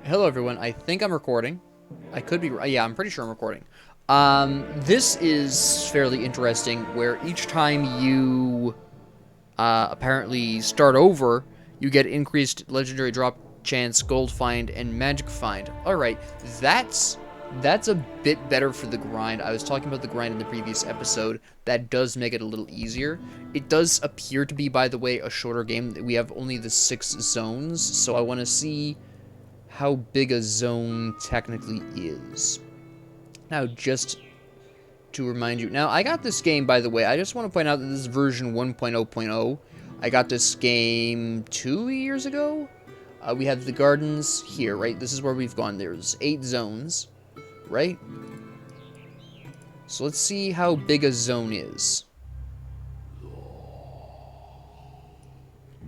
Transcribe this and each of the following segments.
Hello, everyone. I think I'm recording. I could be. Yeah, I'm pretty sure I'm recording. This is fairly interesting, where each time you apparently start over, you get increased legendary drop chance, gold find, and magic find. All right, that's that's a bit better for the grind. I was talking about the grind in the previous episode. That does make it a little easier. It does appear to be, by the way, a shorter game. We have only the 6 zones, so I want to see how big a zone technically is. Now, just to remind you, now I got this game, by the way, I just want to point out that this is version 1.0.0. I got this game 2 years ago. We have the gardens here, right? This is where we've gone. There's 8 zones, right? So let's see how big a zone is.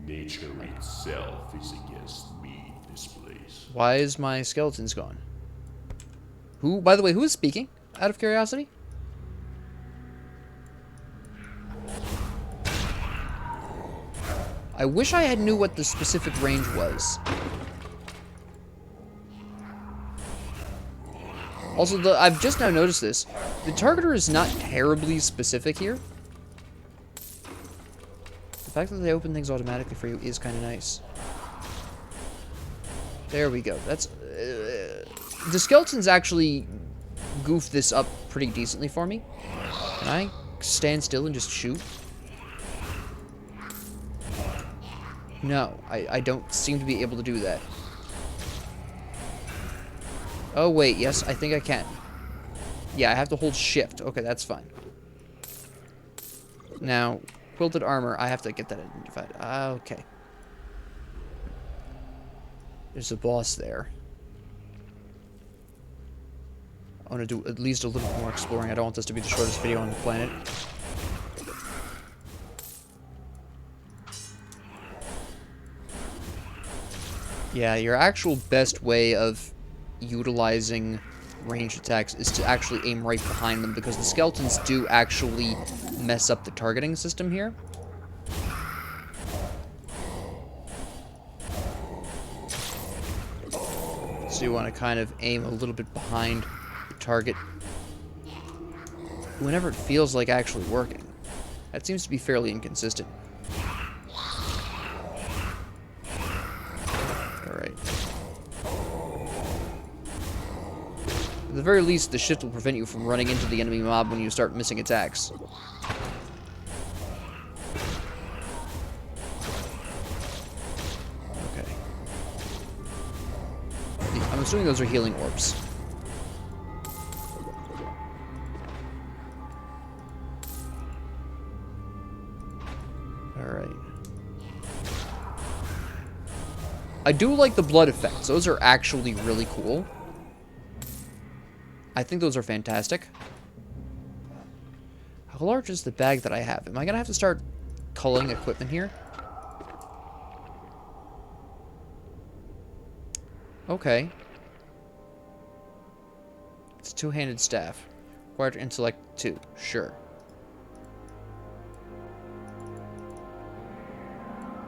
Nature itself is against me, this place. Why is my skeletons gone? Who, by the way, who is speaking? Out of curiosity? I wish I had knew what the specific range was. Also, I've just now noticed this. The targeter is not terribly specific here. The fact that they open things automatically for you is kind of nice. There we go. That's the skeletons actually goof this up pretty decently for me. Can I stand still and just shoot? No, I don't seem to be able to do that. Oh, wait, yes, I think I can. Yeah, I have to hold shift. Okay, that's fine. Now, quilted armor, I have to get that identified. Okay. There's a boss there. I want to do at least a little more exploring. I don't want this to be the shortest video on the planet. Yeah, your actual best way of utilizing ranged attacks is to actually aim right behind them, because the skeletons do actually mess up the targeting system here. So you want to kind of aim a little bit behind the target whenever it feels like actually working. That seems to be fairly inconsistent. Alright. At the very least, the shift will prevent you from running into the enemy mob when you start missing attacks. Okay. I'm assuming those are healing orbs. Alright. I do like the blood effects. Those are actually really cool. I think those are fantastic. How large is the bag that I have? Am I going to have to start culling equipment here? Okay. It's a two-handed staff. Required intellect 2. Sure.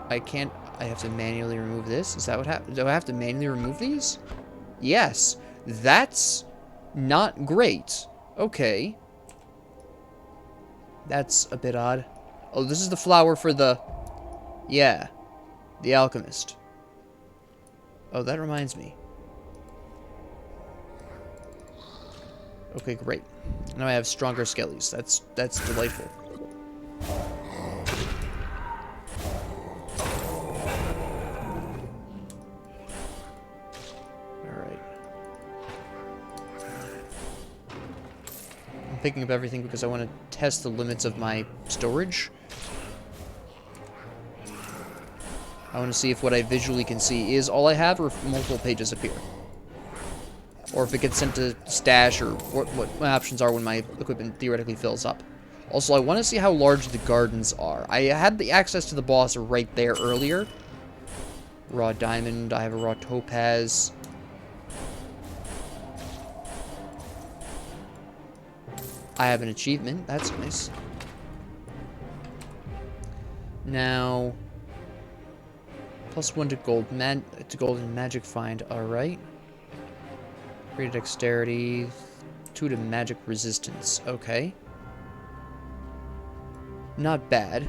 I can't... I have to manually remove this? Is that what happens? Do I have to manually remove these? Yes. That's not great. Okay. That's a bit odd. Oh, this is the flower for the... Yeah. The alchemist. Oh, that reminds me. Okay, great. Now I have stronger skellies. That's delightful. Alright. I'm picking up everything because I want to test the limits of my storage. I want to see if what I visually can see is all I have, or if multiple pages appear. Or if it gets sent to stash, or what my options are when my equipment theoretically fills up. Also, I want to see how large the gardens are. I had the access to the boss right there earlier. Raw diamond, I have a raw topaz. I have an achievement, that's nice. Now... +1 to gold and magic find, alright. 3 to dexterity, 2 to magic resistance. Okay. Not bad.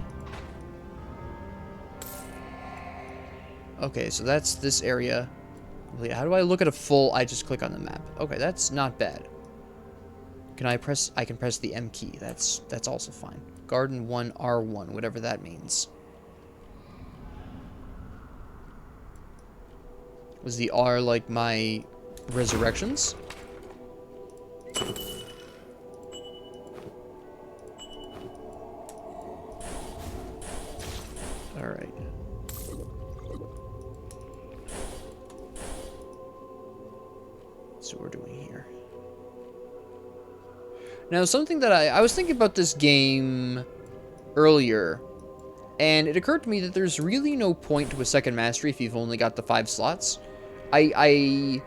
Okay, so that's this area. How do I look at a full... I just click on the map. Okay, that's not bad. Can I press... I can press the M key. That's also fine. Garden 1, R1, whatever that means. Was the R like my resurrections? Alright. So we're doing here. Now, something that I was thinking about this game earlier, and it occurred to me that there's really no point to a second mastery if you've only got the 5 slots. I'm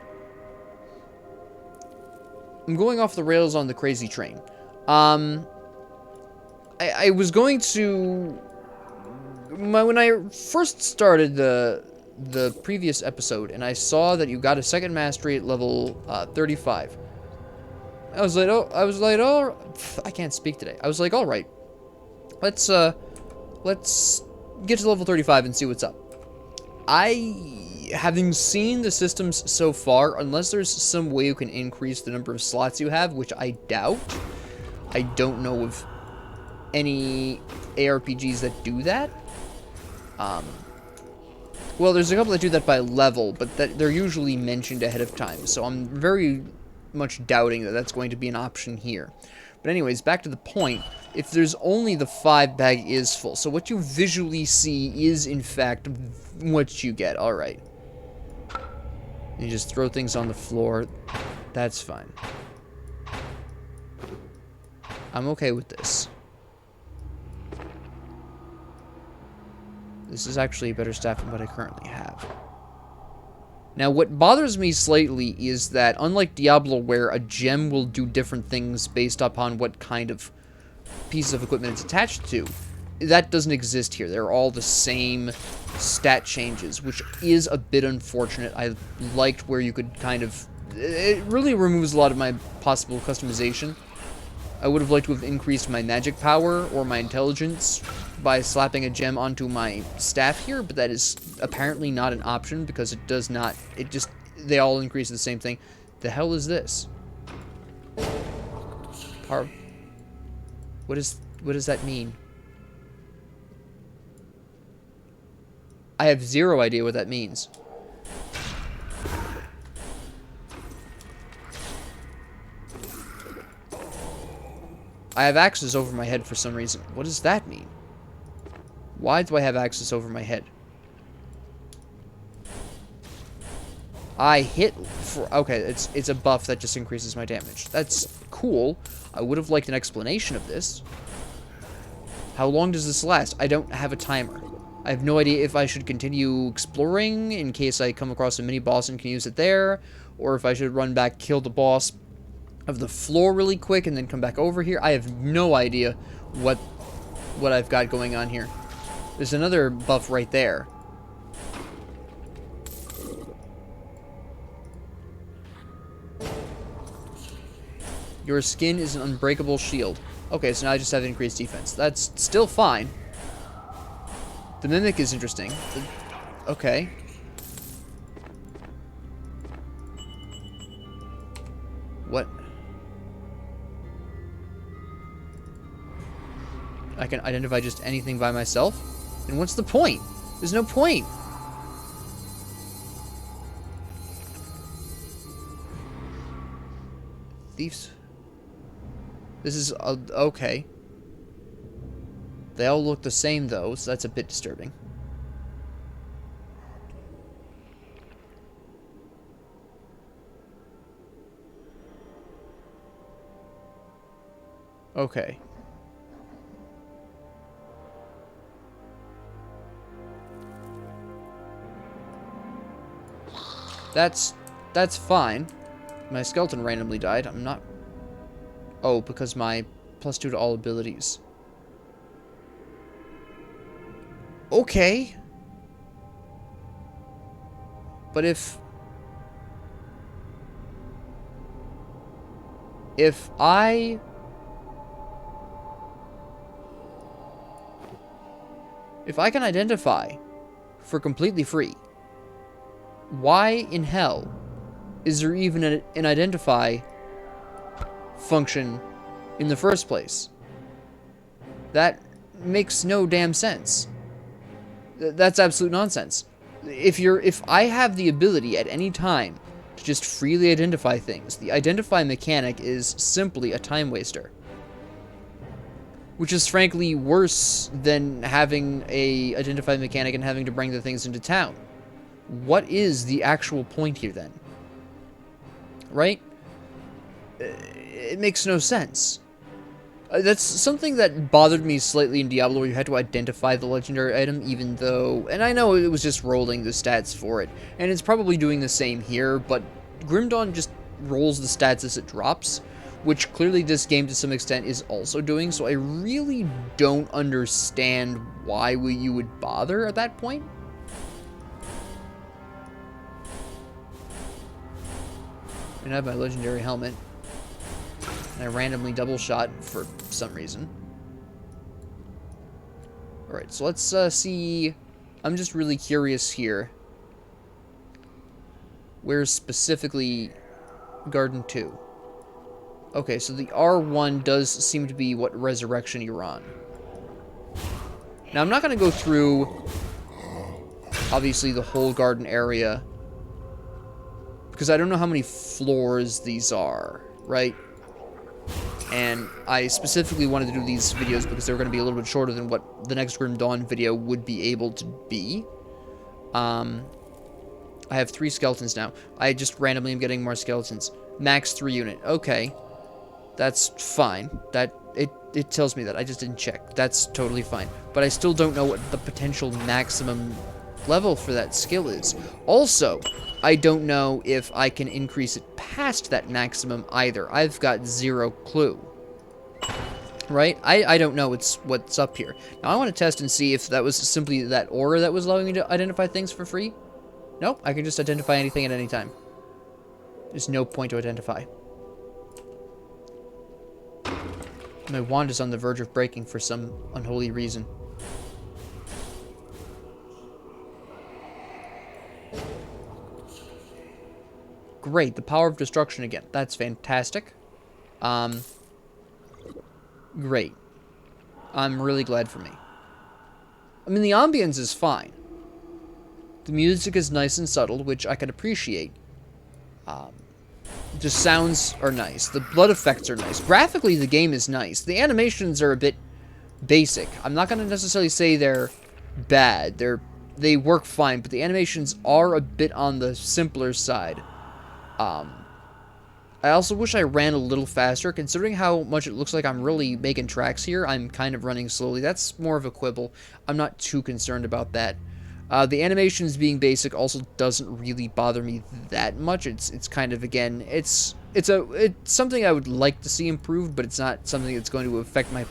going off the rails on the crazy train. I was going to... when I first started the previous episode, and I saw that you got a second mastery at level 35. I was like, oh, I can't speak today. I was like, all right, let's get to level 35 and see what's up. Having seen the systems so far, unless there's some way you can increase the number of slots you have, which I doubt, I don't know of any ARPGs that do that. Well, there's a couple that do that by level, but they're usually mentioned ahead of time, so I'm very much doubting that that's going to be an option here. But anyways, back to the point. If there's only the 5 bag is full, so what you visually see is, in fact, what you get. Alright. You just throw things on the floor. That's fine. I'm okay with this. This is actually a better staff than what I currently have. Now, what bothers me slightly is that, unlike Diablo, where a gem will do different things based upon what kind of piece of equipment it's attached to, that doesn't exist here. They're all the same stat changes, which is a bit unfortunate. I liked where you could kind of... It really removes a lot of my possible customization. I would have liked to have increased my magic power or my intelligence by slapping a gem onto my staff here, but that is apparently not an option because it does not... It just... They all increase the same thing. The hell is this? What does that mean? I have zero idea what that means. I have axes over my head for some reason. What does that mean? Why do I have axes over my head? I hit for... Okay, it's a buff that just increases my damage. That's cool. I would have liked an explanation of this. How long does this last? I don't have a timer. I have no idea if I should continue exploring in case I come across a mini-boss and can use it there, or if I should run back, kill the boss of the floor really quick, and then come back over here. I have no idea what I've got going on here. There's another buff right there. Your skin is an unbreakable shield. Okay, so now I just have increased defense. That's still fine. The Mimic is interesting. Okay. What? I can identify just anything by myself? And what's the point? There's no point. Thieves. This is... okay. They all look the same, though, so that's a bit disturbing. Okay. That's fine. My skeleton randomly died. I'm not... Oh, because my +2 to all abilities. Okay. But if... If I can identify for completely free, why in hell is there even an identify function in the first place? That makes no damn sense. That's absolute nonsense. If I have the ability at any time to just freely identify things, the identify mechanic is simply a time waster. Which is frankly worse than having a identify mechanic and having to bring the things into town. What is the actual point here then? Right? It makes no sense. That's something that bothered me slightly in Diablo, where you had to identify the legendary item, even though... And I know it was just rolling the stats for it, and it's probably doing the same here, but Grim Dawn just rolls the stats as it drops, which clearly this game, to some extent, is also doing, so I really don't understand why you would bother at that point. And I have my legendary helmet. And I randomly double shot for some reason. Alright, so let's see. I'm just really curious here. Where's specifically Garden 2? Okay, so the R1 does seem to be what resurrection you're on. Now, I'm not going to go through, obviously, the whole garden area, because I don't know how many floors these are, right? And I specifically wanted to do these videos because they were going to be a little bit shorter than what the next Grim Dawn video would be able to be. I have 3 skeletons now. I just randomly am getting more skeletons. Max 3 unit. Okay. That's fine. It tells me that. I just didn't check. That's totally fine. But I still don't know what the potential maximum level for that skill is. Also, I don't know if I can increase it past that maximum either. I've got 0 clue. Right? I don't know what's up here. Now, I want to test and see if that was simply that aura that was allowing me to identify things for free. Nope, I can just identify anything at any time. There's no point to identify. My wand is on the verge of breaking for some unholy reason. Great, the power of destruction again. That's fantastic. Great. I'm really glad for me. I mean, the ambience is fine. The music is nice and subtle, which I can appreciate. The sounds are nice. The blood effects are nice. Graphically, the game is nice. The animations are a bit basic. I'm not going to necessarily say they're bad. They work fine, but the animations are a bit on the simpler side. I also wish I ran a little faster. Considering how much it looks like I'm really making tracks here, I'm kind of running slowly. That's more of a quibble. I'm not too concerned about that. The animations being basic also doesn't really bother me that much. It's kind of, again, it's something I would like to see improved, but it's not something that's going to affect my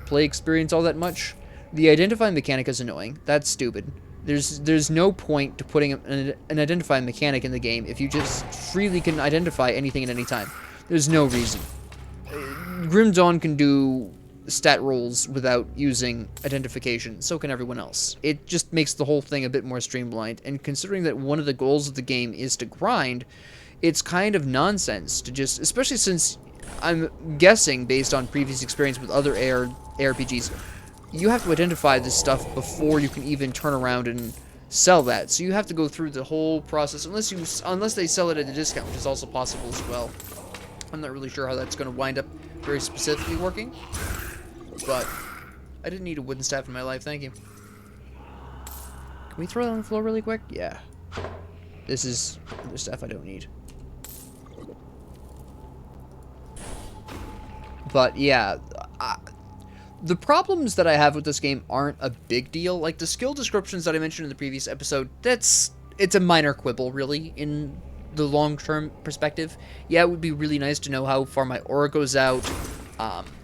play experience all that much. The identify mechanic is annoying. That's stupid. There's no point to putting an identify mechanic in the game if you just freely can identify anything at any time. There's no reason. Grim Dawn can do stat rolls without using identification. So can everyone else. It just makes the whole thing a bit more streamlined, and considering that one of the goals of the game is to grind, it's kind of nonsense to just, especially since I'm guessing, based on previous experience with other ARPGs, you have to identify this stuff before you can even turn around and sell that. So you have to go through the whole process, unless they sell it at a discount, which is also possible as well. I'm not really sure how that's going to wind up very specifically working, but I didn't need a wooden staff in my life, thank you. Can we throw that on the floor really quick? Yeah. This is the stuff I don't need. But yeah, the problems that I have with this game aren't a big deal. Like the skill descriptions that I mentioned in the previous episode, it's a minor quibble, really, in the long-term perspective. Yeah, it would be really nice to know how far my aura goes out.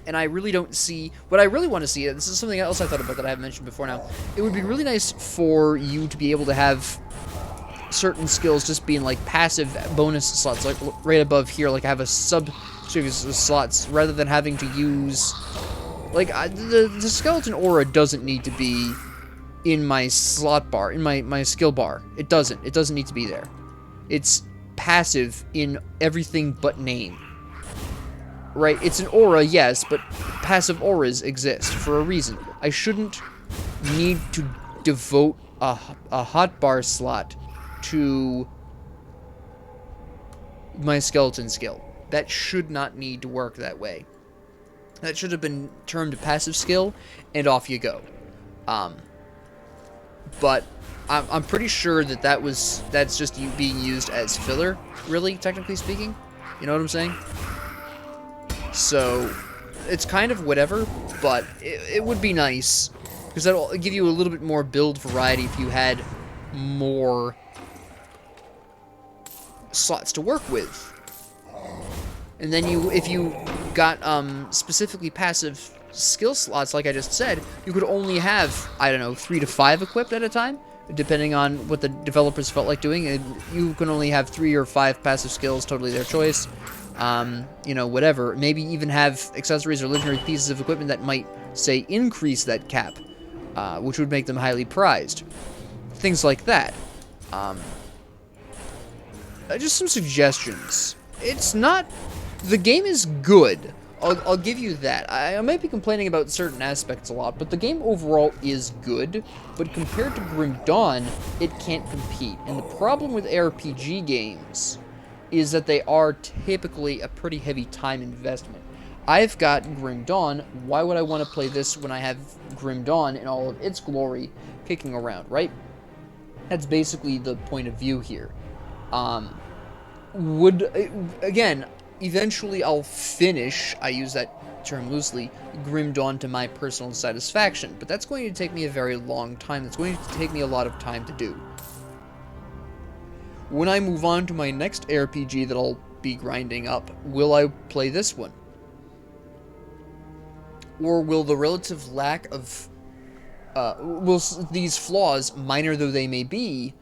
And I really don't see... What I really want to see, and this is something else I thought about that I haven't mentioned before now, it would be really nice for you to be able to have certain skills just being like passive bonus slots, like right above here, like I have a sub-series of slots, rather than having to use, like, the skeleton aura doesn't need to be in my slot bar, in my skill bar. It doesn't need to be there. It's passive in everything but name. Right, it's an aura, yes, but passive auras exist for a reason. I shouldn't need to devote a hotbar slot to my skeleton skill. That should not need to work that way. That should have been termed passive skill, and off you go. But I'm pretty sure that's just you being used as filler, really, technically speaking. You know what I'm saying? So, it's kind of whatever, but it would be nice, because that'll give you a little bit more build variety if you had more slots to work with. And then if you got specifically passive skill slots, like I just said, you could only have, I don't know, 3 to 5 equipped at a time, depending on what the developers felt like doing. And you can only have 3 or 5 passive skills, totally their choice. You know, whatever. Maybe even have accessories or legendary pieces of equipment that might, say, increase that cap, which would make them highly prized. Things like that. Just some suggestions. It's not... The game is good. I'll give you that. I might be complaining about certain aspects a lot, but the game overall is good. But compared to Grim Dawn, it can't compete. And the problem with RPG games is that they are typically a pretty heavy time investment. I've got Grim Dawn. Why would I want to play this when I have Grim Dawn in all of its glory kicking around, right? That's basically the point of view here. Again, eventually I'll finish, I use that term loosely, Grim Dawn to my personal satisfaction, but that's going to take me a very long time. That's going to take me a lot of time to do. When I move on to my next RPG that I'll be grinding up, will I play this one? Or will the relative lack of... will these flaws, minor though they may be,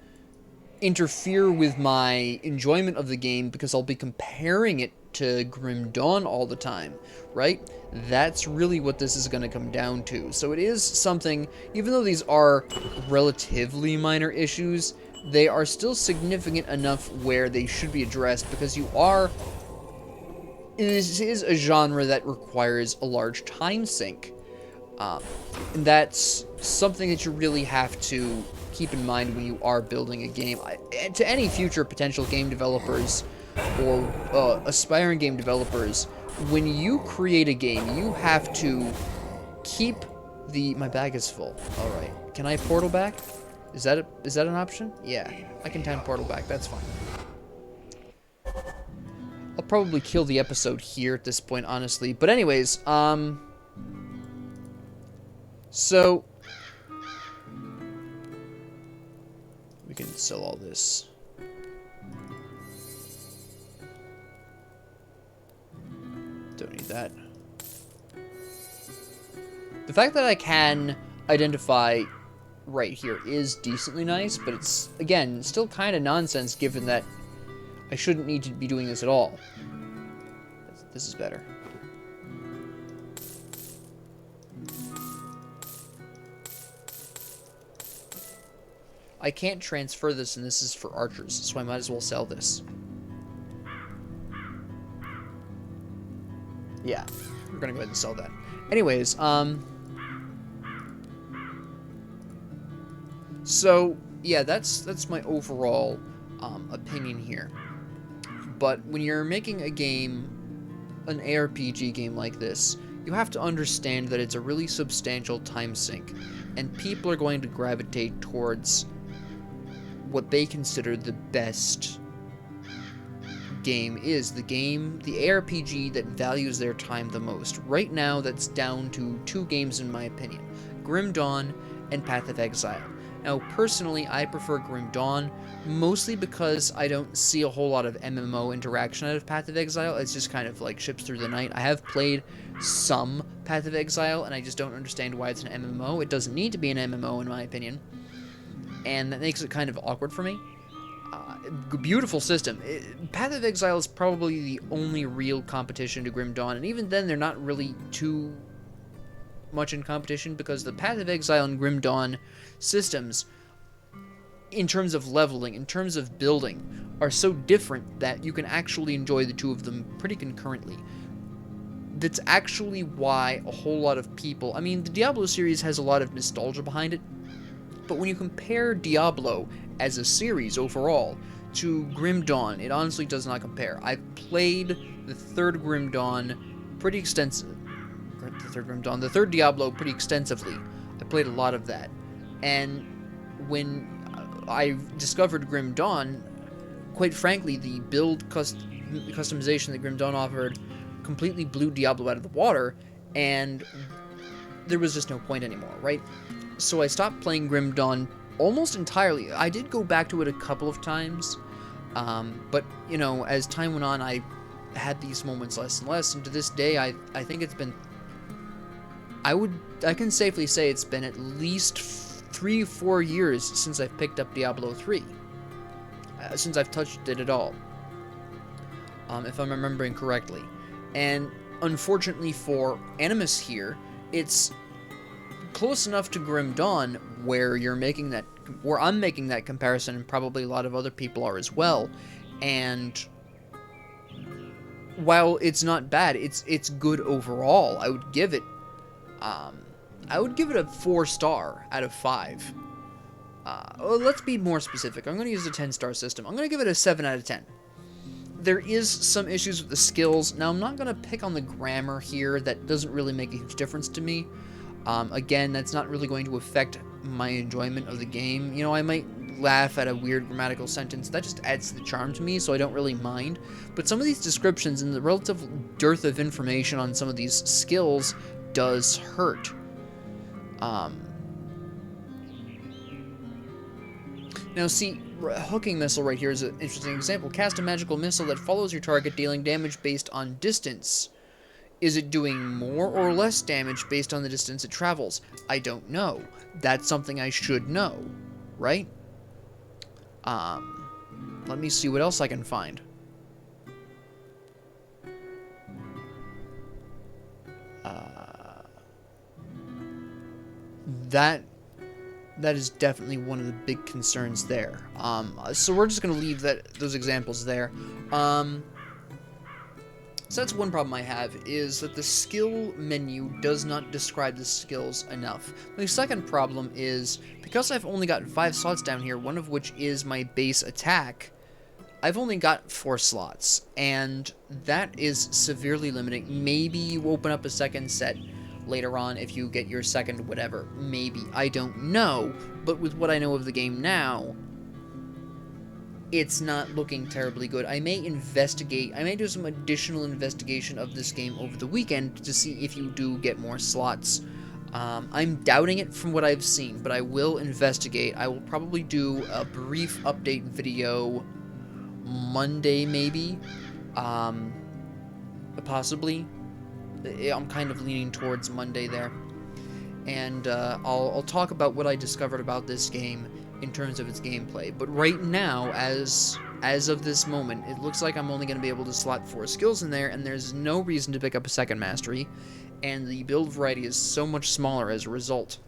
interfere with my enjoyment of the game because I'll be comparing it to Grim Dawn all the time, right? That's really what this is going to come down to. So it is something, even though these are relatively minor issues, they are still significant enough where they should be addressed, because this is a genre that requires a large time sink. And that's something that you really have to keep in mind when you are building a game. To any future potential game developers or aspiring game developers, when you create a game, you have to keep my bag is full. All right, can I portal back? Is that an option? Yeah, I can time portal back. That's fine. I'll probably kill the episode here at this point, honestly. But anyways, so we can sell all this. Don't need that. The fact that I can identify right here is decently nice, but it's, again, still kind of nonsense given that I shouldn't need to be doing this at all. This is better. I can't transfer this, and this is for archers, so I might as well sell this. Yeah, we're gonna go ahead and sell that. Anyways, so yeah, that's my overall opinion here. But when you're making a game, an ARPG game like this, you have to understand that it's a really substantial time sink, and people are going to gravitate towards what they consider the best game is. The ARPG that values their time the most. Right now, that's down to 2 games in my opinion. Grim Dawn and Path of Exile. Now, personally, I prefer Grim Dawn, mostly because I don't see a whole lot of MMO interaction out of Path of Exile. It's just kind of like ships through the night. I have played some Path of Exile, and I just don't understand why it's an MMO. It doesn't need to be an MMO, in my opinion, and that makes it kind of awkward for me. Beautiful system. Path of Exile is probably the only real competition to Grim Dawn, and even then they're not really too much in competition, because the Path of Exile and Grim Dawn systems, in terms of leveling, in terms of building, are so different that you can actually enjoy the two of them pretty concurrently. That's actually why a whole lot of people... I mean, the Diablo series has a lot of nostalgia behind it, but when you compare Diablo as a series overall to Grim Dawn, it honestly does not compare. I've played the third Grim Dawn pretty extensive. The third Diablo pretty extensively. I played a lot of that, and when I discovered Grim Dawn, quite frankly, the build customization that Grim Dawn offered completely blew Diablo out of the water, and there was just no point anymore, right? So I stopped playing Grim Dawn almost entirely. I did go back to it a couple of times, but, you know, as time went on, I had these moments less and less, and to this day, I think it's been... I can safely say it's been at least 3 or 4 years since I've picked up Diablo 3. Since I've touched it at all. If I'm remembering correctly. And unfortunately for Animus here, it's close enough to Grim Dawn where I'm making that comparison, and probably a lot of other people are as well. And while it's not bad, it's good overall. I would give it a 4-star out of 5. Well, let's be more specific. I'm going to use a 10-star system. I'm going to give it a 7 out of 10. There is some issues with the skills. Now, I'm not going to pick on the grammar here. That doesn't really make a huge difference to me. Again, that's not really going to affect my enjoyment of the game. You know, I might laugh at a weird grammatical sentence. That just adds to the charm to me, so I don't really mind. But some of these descriptions and the relative dearth of information on some of these skills does hurt. Now see, hooking missile right here is an interesting example. Cast a magical missile that follows your target, dealing damage based on distance. Is it doing more or less damage based on the distance it travels? I don't know. That's something I should know, right? Let me see what else I can find. That is definitely one of the big concerns there. So we're just going to leave those examples there. So that's one problem I have, is that the skill menu does not describe the skills enough. The second problem is, because I've only got 5 slots down here, one of which is my base attack, I've only got 4 slots, and that is severely limiting. Maybe you open up a second set later on if you get your second whatever. Maybe. I don't know. But with what I know of the game now, it's not looking terribly good. I may investigate. I may do some additional investigation of this game over the weekend to see if you do get more slots. I'm doubting it from what I've seen, but I will investigate. I will probably do a brief update video Monday, maybe. Possibly. I'm kind of leaning towards Monday there. And I'll talk about what I discovered about this game in terms of its gameplay. But right now, as of this moment, it looks like I'm only going to be able to slot 4 skills in there, and there's no reason to pick up a second mastery, and the build variety is so much smaller as a result.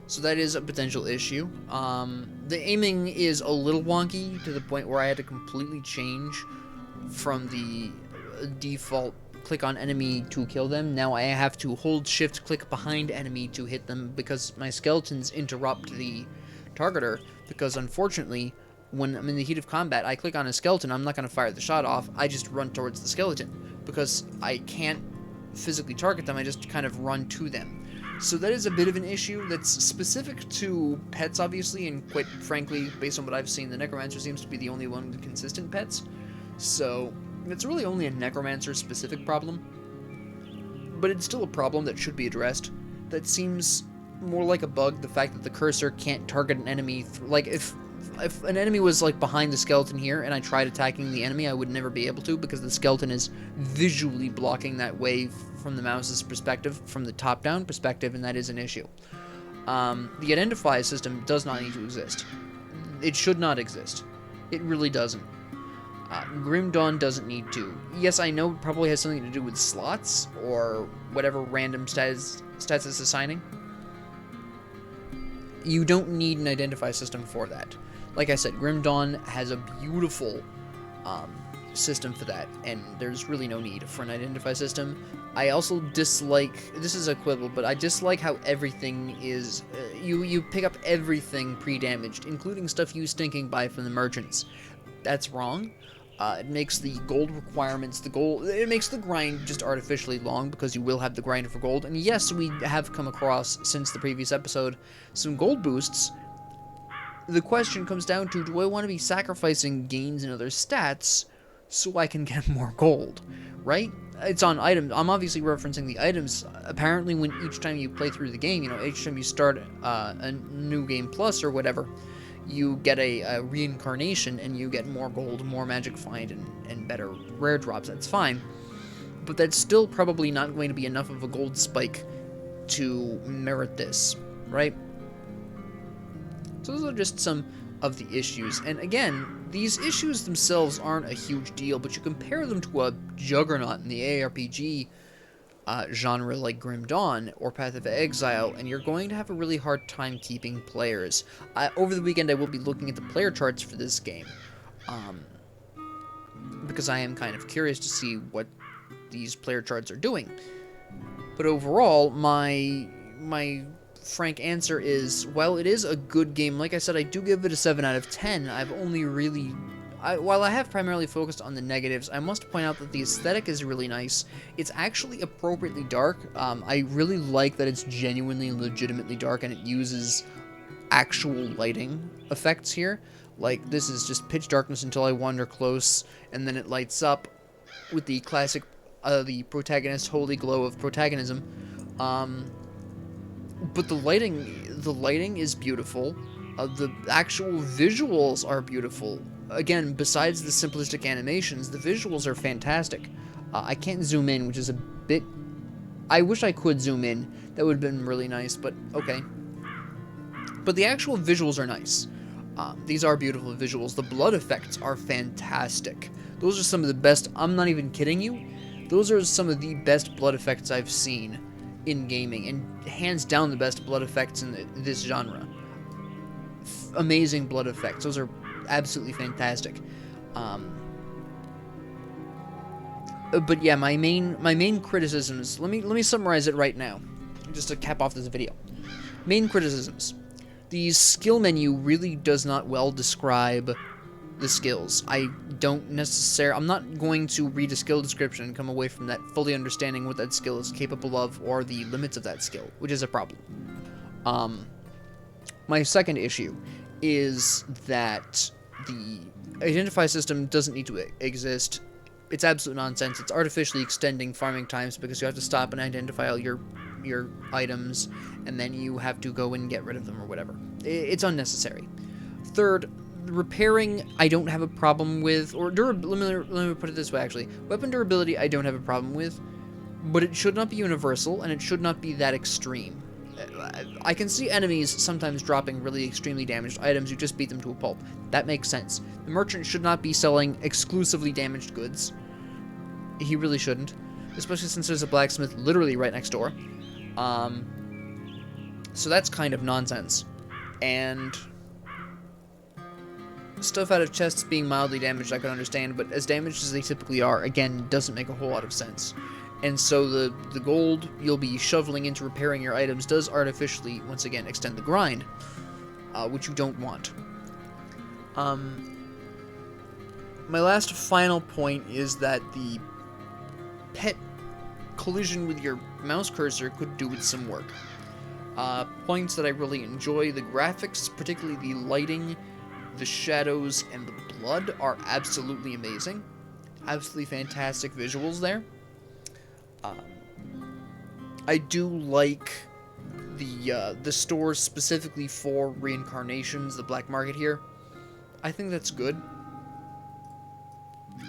So that is a potential issue. The aiming is a little wonky to the point where I had to completely change from the default click on enemy to kill them. Now I have to hold shift click behind enemy to hit them because my skeletons interrupt the targeter, because unfortunately when I'm in the heat of combat, I click on a skeleton, I'm not going to fire the shot off, I just run towards the skeleton because I can't physically target them, I just kind of run to them. So that is a bit of an issue that's specific to pets, obviously, and quite frankly, based on what I've seen, the Necromancer seems to be the only one with consistent pets. So it's really only a Necromancer-specific problem, but it's still a problem that should be addressed. That seems more like a bug, the fact that the cursor can't target an enemy. Like, if an enemy was, like, behind the skeleton here, and I tried attacking the enemy, I would never be able to, because the skeleton is visually blocking that wave from the mouse's perspective, from the top-down perspective, and that is an issue. The Identify system does not need to exist. It should not exist. It really doesn't. Grim Dawn doesn't need to. Yes, I know it probably has something to do with slots or whatever random stats it's assigning. You don't need an identify system for that. Like I said, Grim Dawn has a beautiful system for that, and there's really no need for an identify system. I also dislike, this is a quibble, but I dislike how everything is, you pick up everything pre-damaged, including stuff you stinking buy from the merchants. That's wrong. It makes the gold requirements, it makes the grind just artificially long, because you will have the grind for gold. And yes, we have come across, since the previous episode, some gold boosts. The question comes down to, do I want to be sacrificing gains in other stats so I can get more gold, right? It's on items. I'm obviously referencing the items. Apparently, when each time you play through the game, each time you start a new game plus or whatever, you get a reincarnation and you get more gold, more magic find, and better rare drops. That's fine. But that's still probably not going to be enough of a gold spike to merit this, right? So those are just some of the issues. And again, these issues themselves aren't a huge deal, but you compare them to a juggernaut in the ARPG genre like Grim Dawn or Path of Exile, and you're going to have a really hard time keeping players. Over the weekend, I will be looking at the player charts for this game, because I am kind of curious to see what these player charts are doing. But overall, my frank answer is, while it is a good game, like I said, I do give it a 7 out of 10. I've only really... while I have primarily focused on the negatives, I must point out that the aesthetic is really nice. It's actually appropriately dark. I really like that it's genuinely, legitimately dark, and it uses actual lighting effects here. Like, this is just pitch darkness until I wander close, and then it lights up with the classic, the protagonist holy glow of protagonism. But the lighting is beautiful. The actual visuals are beautiful. Again, besides the simplistic animations, the visuals are fantastic. I can't zoom in, which is a bit... I wish I could zoom in. That would have been really nice, but okay. But the actual visuals are nice. These are beautiful visuals. The blood effects are fantastic. Those are some of the best... I'm not even kidding you. Those are some of the best blood effects I've seen in gaming, and hands down the best blood effects in this genre. Amazing blood effects. Those are absolutely fantastic. But yeah, my main criticisms. Let me summarize it right now, just to cap off this video. Main criticisms: the skill menu really does not well describe the skills. I'm not going to read a skill description and come away from that fully understanding what that skill is capable of or the limits of that skill, which is a problem. My second issue is that the identify system doesn't need to exist. It's absolute nonsense. It's artificially extending farming times because you have to stop and identify all your items, and then you have to go and get rid of them or whatever. It's unnecessary. Third, repairing I don't have a problem with, or let me put it this way actually. Weapon durability I don't have a problem with, but it should not be universal, and it should not be that extreme. I can see enemies sometimes dropping really extremely damaged items. You just beat them to a pulp. That makes sense. The merchant should not be selling exclusively damaged goods. He really shouldn't, especially since there's a blacksmith literally right next door. So that's kind of nonsense. And stuff out of chests being mildly damaged I can understand, but as damaged as they typically are, again, doesn't make a whole lot of sense. And so the gold you'll be shoveling into repairing your items does artificially, once again, extend the grind, which you don't want. My last final point is that the pet collision with your mouse cursor could do with some work. Points that I really enjoy: the graphics, particularly the lighting, the shadows, and the blood are absolutely amazing. Absolutely fantastic visuals there. I do like the store specifically for reincarnations, the black market here. I think that's good.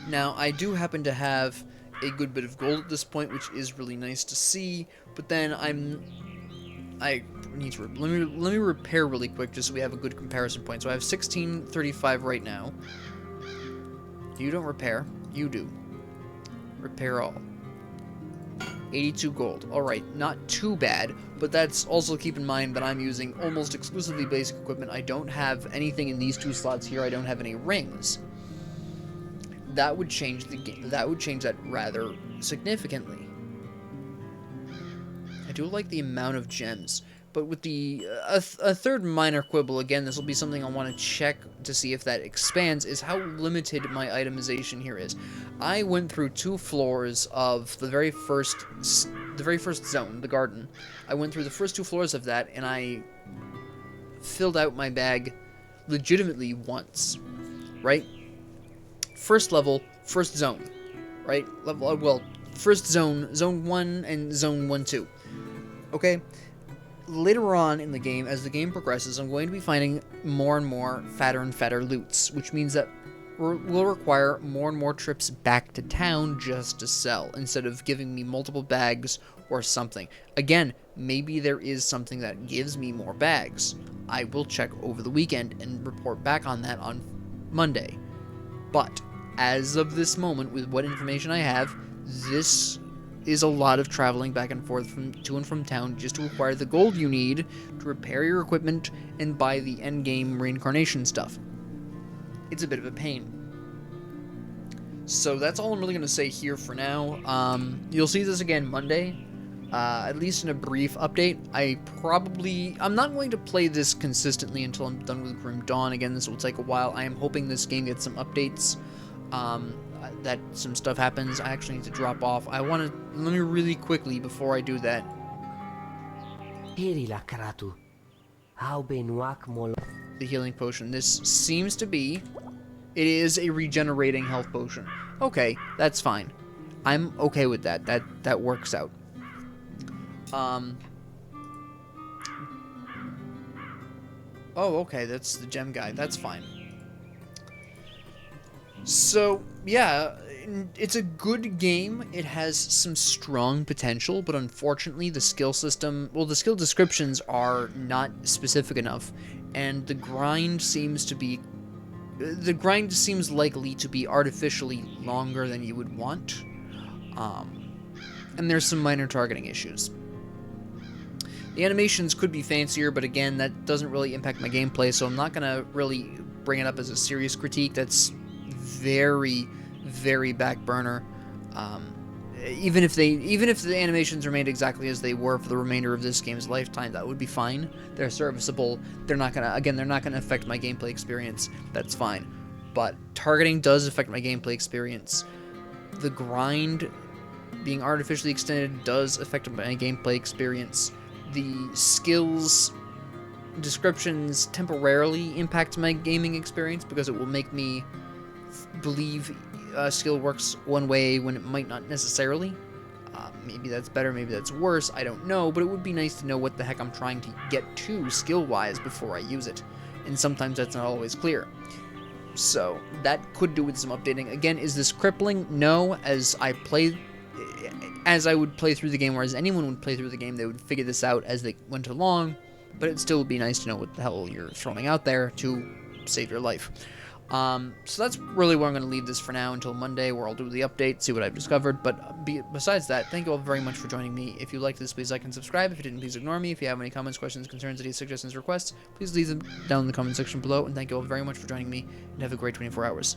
Now, I do happen to have a good bit of gold at this point, which is really nice to see, but then I'm I need to let me repair really quick just so we have a good comparison point. So I have 1635 right now. You don't repair. You do. Repair all. 82 gold. Alright, not too bad, but that's also keep in mind that I'm using almost exclusively basic equipment. I don't have anything in these 2 slots here. I don't have any rings. That would change the game. That would change that rather significantly. I do like the amount of gems, but with the a third minor quibble, again, this will be something I want to check to see if that expands, is how limited my itemization here is. I went through 2 floors of the very first zone, the garden. I went through the first 2 floors of that, and I filled out my bag legitimately once, right? First level, first zone, right? Level, well, first zone, zone 1 and zone 1-2. Okay? Later on in the game, as the game progresses, I'm going to be finding more and more fatter and fatter loots, which means that will require more and more trips back to town just to sell, instead of giving me multiple bags or something. Again, maybe there is something that gives me more bags. I will check over the weekend and report back on that on Monday. But as of this moment, with what information I have, this is a lot of traveling back and forth to and from town just to acquire the gold you need to repair your equipment and buy the endgame reincarnation stuff. It's a bit of a pain. So that's all I'm really going to say here for now. You'll see this again Monday, at least in a brief update. I'm not going to play this consistently until I'm done with Grim Dawn. Again, this will take a while. I am hoping this game gets some updates, that some stuff happens. I actually need to drop off. Let me really quickly, before I do that. The healing potion. This seems to be... It is a regenerating health potion. Okay, that's fine. I'm okay with that. That works out. Oh, okay, that's the gem guy. That's fine. So, yeah, it's a good game. It has some strong potential, but unfortunately the skill system... Well, the skill descriptions are not specific enough, and the grind seems likely to be artificially longer than you would want. And there's some minor targeting issues. The animations could be fancier, but again, that doesn't really impact my gameplay, so I'm not going to really bring it up as a serious critique. That's very, very back burner. Even if the animations remained exactly as they were for the remainder of this game's lifetime, that would be fine. They're serviceable. They're not gonna affect my gameplay experience. That's fine. But targeting does affect my gameplay experience. The grind being artificially extended does affect my gameplay experience. The skills descriptions temporarily impact my gaming experience because it will make me believe skill works one way when it might not necessarily. Maybe that's better, maybe that's worse, I don't know, but it would be nice to know what the heck I'm trying to get to skill-wise before I use it, and sometimes that's not always clear. So, that could do with some updating. Again, is this crippling? No, as I would play through the game, or as anyone would play through the game, they would figure this out as they went along, but it still would be nice to know what the hell you're throwing out there to save your life. So that's really where I'm going to leave this for now until Monday, where I'll do the update, see what I've discovered. But besides that, thank you all very much for joining me. If you liked this, please like and subscribe. If you didn't, please ignore me. If you have any comments, questions, concerns, ideas, suggestions, requests, please leave them down in the comment section below. And thank you all very much for joining me, and have a great 24 hours.